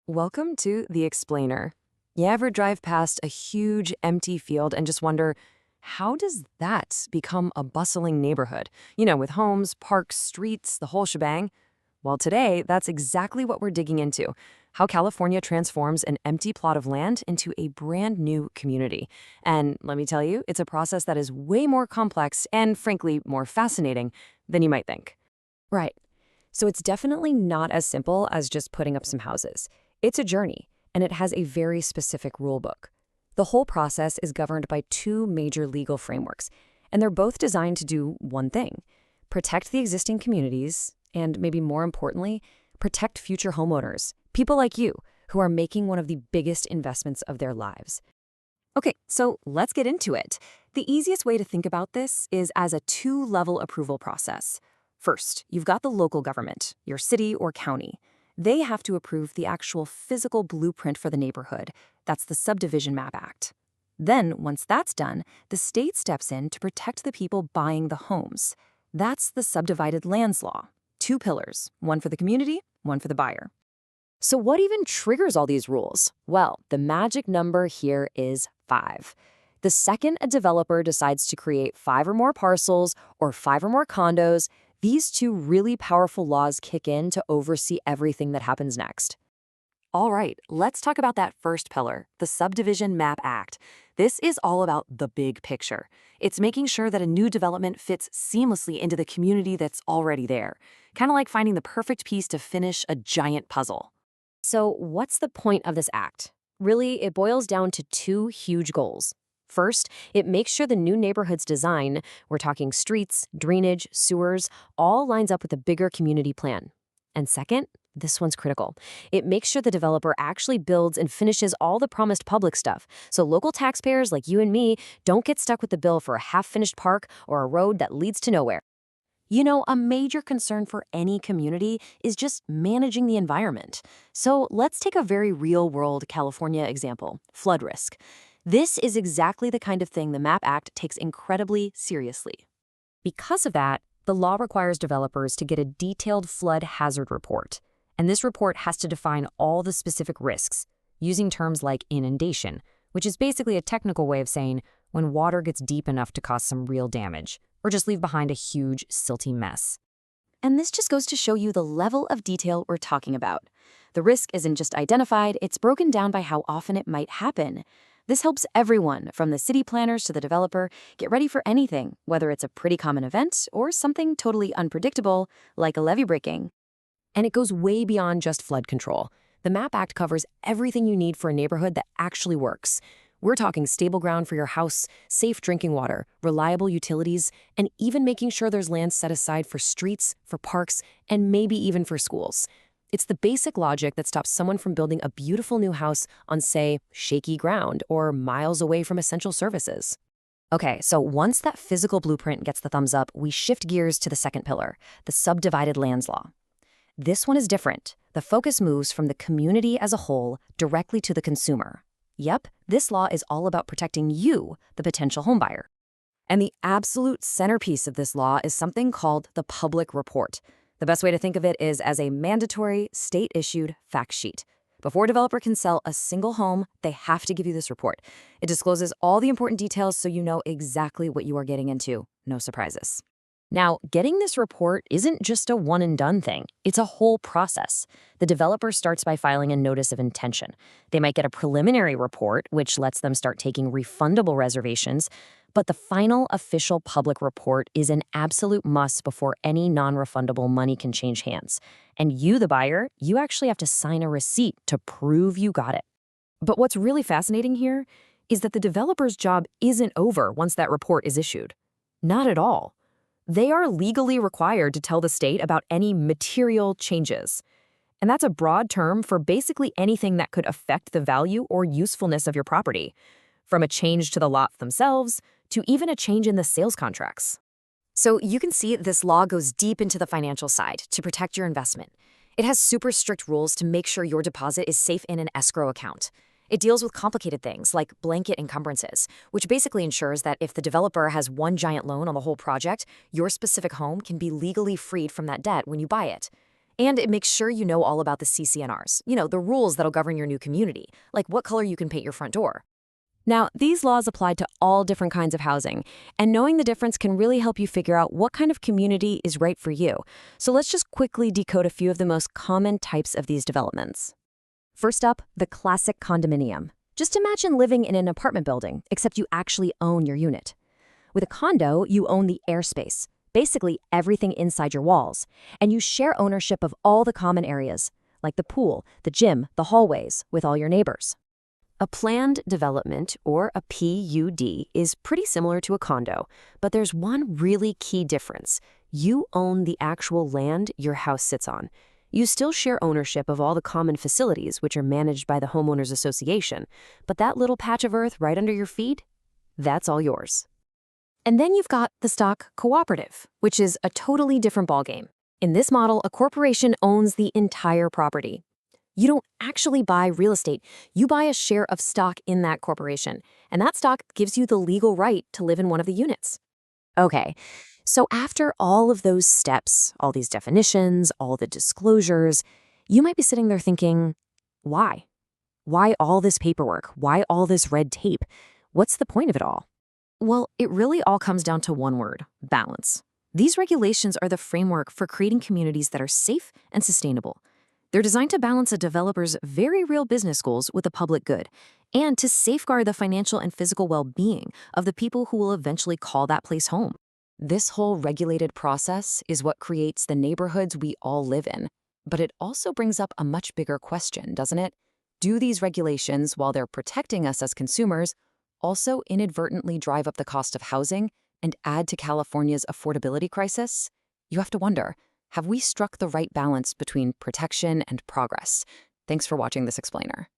Welcome to The Explainer. You ever drive past a huge empty field and just wonder, how does that become a bustling neighborhood? With homes, parks, streets, the whole shebang? Well, today, that's exactly what we're digging into. How California transforms an empty plot of land into a brand new community. And let me tell you, it's a process that is way more complex and, frankly, more fascinating than you might think. Right. So it's definitely not as simple as just putting up some houses. It's a journey, and it has a very specific rule book. The whole process is governed by two major legal frameworks, and they're both designed to do one thing: protect the existing communities, and maybe more importantly, protect future homeowners, people like you, who are making one of the biggest investments of their lives. Okay, so let's get into it. The easiest way to think about this is as a two-level approval process. First, you've got the local government, your city or county. They have to approve the actual physical blueprint for the neighborhood. That's the Subdivision Map Act. Then, once that's done, the state steps in to protect the people buying the homes. That's the Subdivided Lands Law. Two pillars, one for the community, one for the buyer. So what even triggers all these rules? Well, the magic number here is 5. The second a developer decides to create 5 or more parcels or 5 or more condos, these two really powerful laws kick in to oversee everything that happens next. All right, let's talk about that first pillar, the Subdivision Map Act. This is all about the big picture. It's making sure that a new development fits seamlessly into the community that's already there, kind of like finding the perfect piece to finish a giant puzzle. So what's the point of this act? Really, it boils down to two huge goals. First, it makes sure the new neighborhood's design, we're talking streets, drainage, sewers, all lines up with the bigger community plan. And second, this one's critical. It makes sure the developer actually builds and finishes all the promised public stuff, so local taxpayers like you and me don't get stuck with the bill for a half-finished park or a road that leads to nowhere. A major concern for any community is just managing the environment. So let's take a very real-world California example, flood risk. This is exactly the kind of thing the MAP Act takes incredibly seriously. Because of that, the law requires developers to get a detailed flood hazard report. And this report has to define all the specific risks, using terms like inundation, which is basically a technical way of saying when water gets deep enough to cause some real damage, or just leave behind a huge, silty mess. And this just goes to show you the level of detail we're talking about. The risk isn't just identified, it's broken down by how often it might happen. This helps everyone, from the city planners to the developer, get ready for anything, whether it's a pretty common event or something totally unpredictable, like a levee breaking. And it goes way beyond just flood control. The MAP Act covers everything you need for a neighborhood that actually works. We're talking stable ground for your house, safe drinking water, reliable utilities, and even making sure there's land set aside for streets, for parks, and maybe even for schools. It's the basic logic that stops someone from building a beautiful new house on, say, shaky ground or miles away from essential services. Okay, so once that physical blueprint gets the thumbs up, we shift gears to the second pillar, the Subdivided Lands Law. This one is different. The focus moves from the community as a whole directly to the consumer. Yep, this law is all about protecting you, the potential homebuyer. And the absolute centerpiece of this law is something called the public report. The best way to think of it is as a mandatory, state-issued fact sheet. Before a developer can sell a single home, they have to give you this report. It discloses all the important details so you know exactly what you are getting into. No surprises. Now, getting this report isn't just a one-and-done thing. It's a whole process. The developer starts by filing a notice of intention. They might get a preliminary report, which lets them start taking refundable reservations, but the final official public report is an absolute must before any non-refundable money can change hands. And you, the buyer, you actually have to sign a receipt to prove you got it. But what's really fascinating here is that the developer's job isn't over once that report is issued. Not at all. They are legally required to tell the state about any material changes. And that's a broad term for basically anything that could affect the value or usefulness of your property, from a change to the lots themselves to even a change in the sales contracts. So you can see this law goes deep into the financial side to protect your investment. It has super strict rules to make sure your deposit is safe in an escrow account. It deals with complicated things like blanket encumbrances, which basically ensures that if the developer has one giant loan on the whole project, your specific home can be legally freed from that debt when you buy it. And it makes sure you know all about the CCNRs, the rules that'll govern your new community, like what color you can paint your front door. Now, these laws apply to all different kinds of housing, and knowing the difference can really help you figure out what kind of community is right for you. So let's just quickly decode a few of the most common types of these developments. First up, the classic condominium. Just imagine living in an apartment building, except you actually own your unit. With a condo, you own the airspace, basically everything inside your walls, and you share ownership of all the common areas, like the pool, the gym, the hallways, with all your neighbors. A planned development, or a PUD, is pretty similar to a condo, but there's one really key difference. You own the actual land your house sits on. You still share ownership of all the common facilities, which are managed by the homeowners association, but that little patch of earth right under your feet, that's all yours. And then you've got the stock cooperative, which is a totally different ballgame. In this model, a corporation owns the entire property. You don't actually buy real estate. You buy a share of stock in that corporation, and that stock gives you the legal right to live in one of the units. Okay, so after all of those steps, all these definitions, all the disclosures, you might be sitting there thinking, why? Why all this paperwork? Why all this red tape? What's the point of it all? Well, it really all comes down to one word: balance. These regulations are the framework for creating communities that are safe and sustainable. They're designed to balance a developer's very real business goals with the public good, and to safeguard the financial and physical well-being of the people who will eventually call that place home. This whole regulated process is what creates the neighborhoods we all live in. But it also brings up a much bigger question, doesn't it? Do these regulations, while they're protecting us as consumers, also inadvertently drive up the cost of housing and add to California's affordability crisis? You have to wonder, have we struck the right balance between protection and progress? Thanks for watching this explainer.